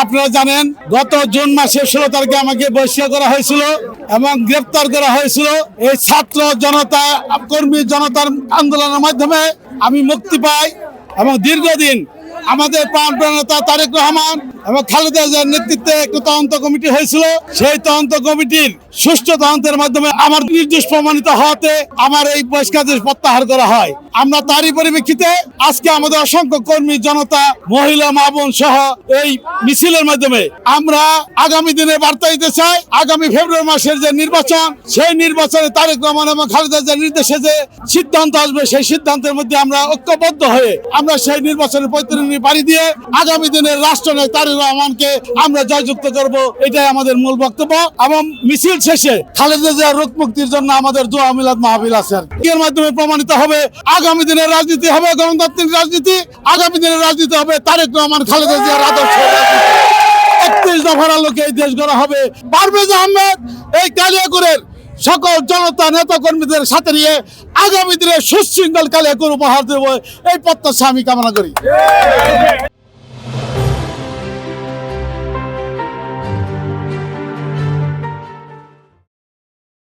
আপনারা জানেন গত জুন মাসের 16 তারিখে আমাকে বহিষ্কার করা হয়েছিল এবং গ্রেফতার করা হয়েছিল। এই ছাত্র জনতা কর্মী জনতার আন্দোলনের মাধ্যমে আমি মুক্তি পাই এবং দীর্ঘদিন আমাদের প্রাণ নেতা তারেক রহমান এবং খালেদা জিয়ার নেতৃত্বে একটা তদন্ত কমিটি হয়েছিল। সেই তদন্ত কমিটির সুষ্ঠু তদন্তের মাধ্যমে আমার নির্দোষ প্রমাণিত হওয়াতে আমার এই বহিষ্কারদেশ প্রত্যাহার করা হয়। আমরা তারই পরিপ্রেক্ষিতে আজকে আমাদের অসংখ্য কর্মী জনতা মহিলা মা বোন সহ এই মিছিলের মাধ্যমে আমরা আগামী দিনে বার্তা দিতে চাই। আগামী ফেব্রুয়ারি মাসের যে নির্বাচন, সেই নির্বাচনে তারেক রহমান এবং খালেদা জিয়ার নির্দেশে যে সিদ্ধান্ত আসবে, সেই সিদ্ধান্তের মধ্যে আমরা ঐক্যবদ্ধ হয়ে আমরা সেই নির্বাচনের প্রতিনিধি পাড়ি দিয়ে আগামী দিনের রাষ্ট্রনায়ক তারেক রহমানকে আমরা জয়যুক্ত করব, এটাই আমাদের মূল বক্তব্য। এবং মিছিল শেষে খালেদা জিয়ার রোগ মুক্তির জন্য আমাদের দোয়া মিলাদ মাহফিল আছে। এর মাধ্যমে প্রমাণিত হবে আগামী দিনের রাজনীতি হবে গণতান্ত্রিক রাজনীতি, আগামী দিনের রাজনীতি হবে তারেক রহমান খালেদা জিয়ার আদর্শ রাজনীতি। 31 দফার আলোকে এই দেশ গড়া হবে। পারভেজ আহমেদ এই কালিয়াকৈরের সকল জনতা নেতা কর্মীদের সাথে নিয়ে আগামী দিনে সুশৃঙ্খল কালিয়াকৈর উপহার দেব, এই প্রত্যাশা আমি কামনা করি।